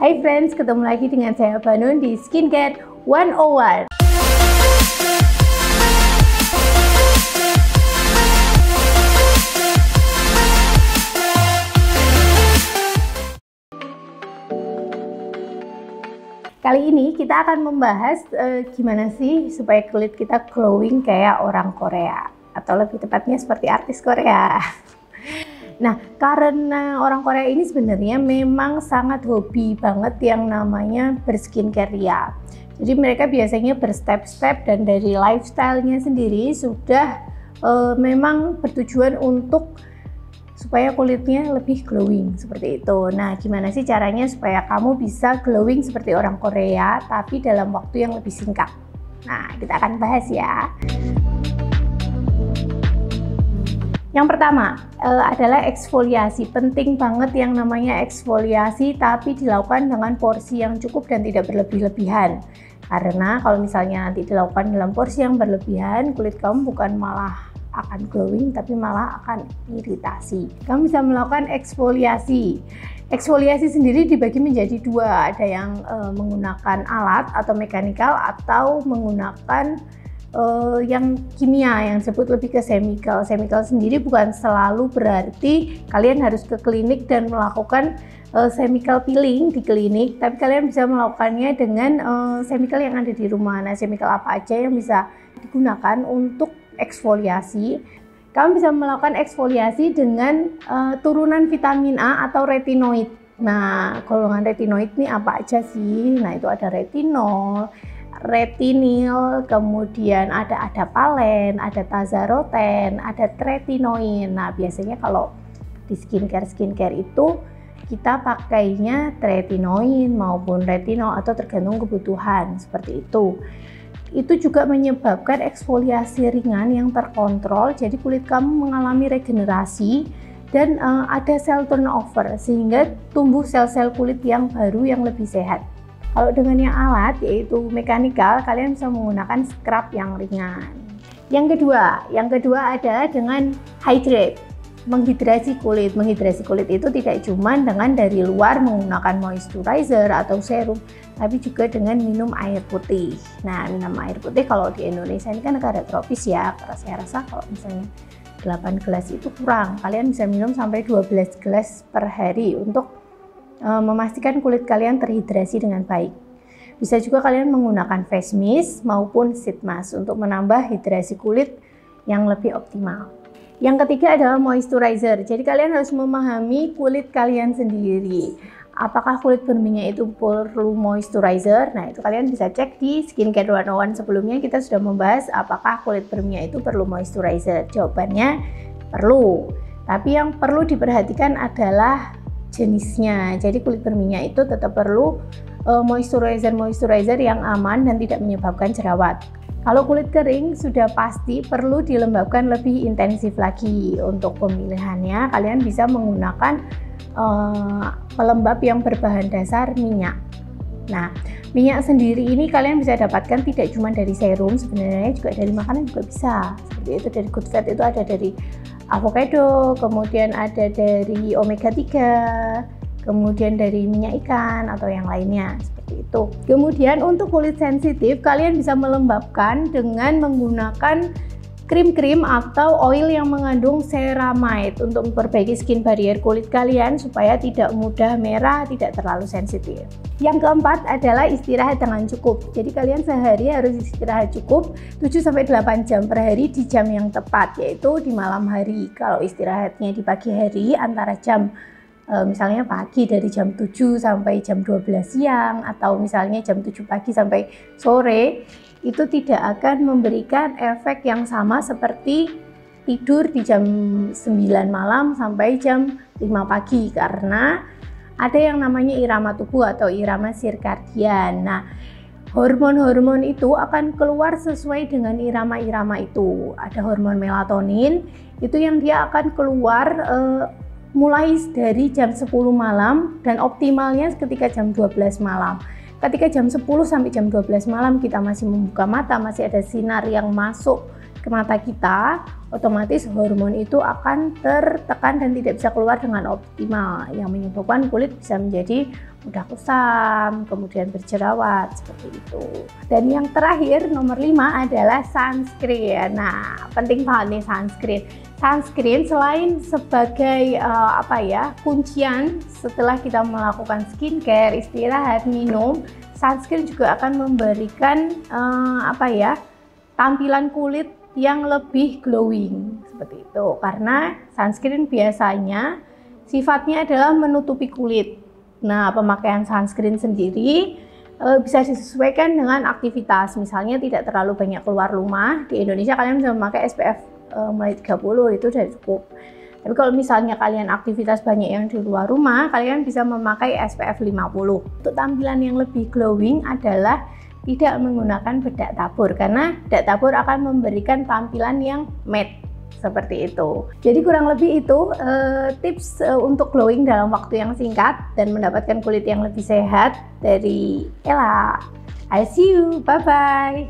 Hai friends, ketemu lagi dengan saya Banun di Skincare 101. Kali ini kita akan membahas gimana sih supaya kulit kita glowing kayak orang Korea, atau lebih tepatnya seperti artis Korea. Nah, karena orang Korea ini sebenarnya memang sangat hobi banget yang namanya berskincare ria. Jadi mereka biasanya berstep-step dan dari lifestyle-nya sendiri sudah memang bertujuan untuk supaya kulitnya lebih glowing seperti itu. Nah, gimana sih caranya supaya kamu bisa glowing seperti orang Korea tapi dalam waktu yang lebih singkat? Nah, kita akan bahas ya. Yang pertama adalah eksfoliasi. Penting banget yang namanya eksfoliasi, tapi dilakukan dengan porsi yang cukup dan tidak berlebih-lebihan. Karena kalau misalnya nanti dilakukan dalam porsi yang berlebihan, kulit kamu bukan malah akan glowing, tapi malah akan iritasi. Kamu bisa melakukan eksfoliasi. Eksfoliasi sendiri dibagi menjadi dua, ada yang menggunakan alat atau mekanikal, atau menggunakan yang kimia yang disebut lebih ke chemical. Chemical sendiri bukan selalu berarti kalian harus ke klinik dan melakukan chemical peeling di klinik, tapi kalian bisa melakukannya dengan chemical yang ada di rumah. Nah, chemical apa aja yang bisa digunakan untuk eksfoliasi? Kamu bisa melakukan eksfoliasi dengan turunan vitamin A atau retinoid. Nah, golongan retinoid ini apa aja sih? Nah, itu ada retinol, retinil, kemudian ada adapalen, ada tazaroten, ada tretinoin. Nah, biasanya kalau di skincare itu kita pakainya tretinoin maupun retinol atau tergantung kebutuhan seperti itu. Itu juga menyebabkan eksfoliasi ringan yang terkontrol, jadi kulit kamu mengalami regenerasi dan ada sel turnover sehingga tumbuh sel-sel kulit yang baru yang lebih sehat. Kalau dengan yang alat yaitu mekanikal, kalian bisa menggunakan scrub yang ringan. Yang kedua adalah dengan hydrate, menghidrasi kulit. Menghidrasi kulit itu tidak cuma dengan dari luar menggunakan moisturizer atau serum, tapi juga dengan minum air putih. Nah, minum air putih kalau di Indonesia ini kan negara tropis ya, saya rasa kalau misalnya 8 gelas itu kurang. Kalian bisa minum sampai 12 gelas per hari untuk memastikan kulit kalian terhidrasi dengan baik. Bisa juga kalian menggunakan face mist maupun sheet mask untuk menambah hidrasi kulit yang lebih optimal. Yang ketiga adalah moisturizer. Jadi kalian harus memahami kulit kalian sendiri. Apakah kulit berminyak itu perlu moisturizer? Nah, itu kalian bisa cek di Skincare 101 sebelumnya kita sudah membahas apakah kulit berminyak itu perlu moisturizer. Jawabannya perlu. Tapi yang perlu diperhatikan adalah jenisnya. Jadi kulit berminyak itu tetap perlu moisturizer yang aman dan tidak menyebabkan jerawat. Kalau kulit kering sudah pasti perlu dilembabkan lebih intensif lagi. Untuk pemilihannya kalian bisa menggunakan pelembab yang berbahan dasar minyak. Nah, minyak sendiri ini kalian bisa dapatkan tidak cuma dari serum, sebenarnya juga dari makanan juga bisa. Seperti itu, dari good fat itu ada dari avocado, kemudian ada dari omega 3, kemudian dari minyak ikan atau yang lainnya seperti itu. Kemudian untuk kulit sensitif kalian bisa melembabkan dengan menggunakan krim-krim atau oil yang mengandung ceramide untuk memperbaiki skin barrier kulit kalian supaya tidak mudah merah, tidak terlalu sensitif. Yang keempat adalah istirahat dengan cukup. Jadi kalian sehari harus istirahat cukup 7-8 jam per hari di jam yang tepat, yaitu di malam hari. Kalau istirahatnya di pagi hari antara jam misalnya pagi dari jam 7 sampai jam 12 siang, atau misalnya jam 7 pagi sampai sore, itu tidak akan memberikan efek yang sama seperti tidur di jam 9 malam sampai jam 5 pagi, karena ada yang namanya irama tubuh atau irama sirkadian. Nah, hormon-hormon itu akan keluar sesuai dengan irama-irama itu. Ada hormon melatonin, itu yang dia akan keluar mulai dari jam 10 malam dan optimalnya ketika jam 12 malam. Ketika jam 10 sampai jam 12 malam kita masih membuka mata, masih ada sinar yang masuk ke mata kita, otomatis hormon itu akan tertekan dan tidak bisa keluar dengan optimal, yang menyebabkan kulit bisa menjadi mudah kusam, kemudian berjerawat seperti itu. Dan yang terakhir nomor 5 adalah sunscreen. Nah, penting banget nih sunscreen. Sunscreen selain sebagai kuncian setelah kita melakukan skincare, istirahat, minum, sunscreen juga akan memberikan tampilan kulit yang lebih glowing seperti itu, karena sunscreen biasanya sifatnya adalah menutupi kulit. Nah, pemakaian sunscreen sendiri bisa disesuaikan dengan aktivitas, misalnya tidak terlalu banyak keluar rumah. Di Indonesia kalian bisa memakai SPF mulai 30, itu sudah cukup. Tapi kalau misalnya kalian aktivitas banyak yang di luar rumah, kalian bisa memakai SPF 50. Untuk tampilan yang lebih glowing adalah tidak menggunakan bedak tabur, karena bedak tabur akan memberikan tampilan yang matte seperti itu. Jadi kurang lebih itu tips untuk glowing dalam waktu yang singkat dan mendapatkan kulit yang lebih sehat dari Ella. I see you, bye bye.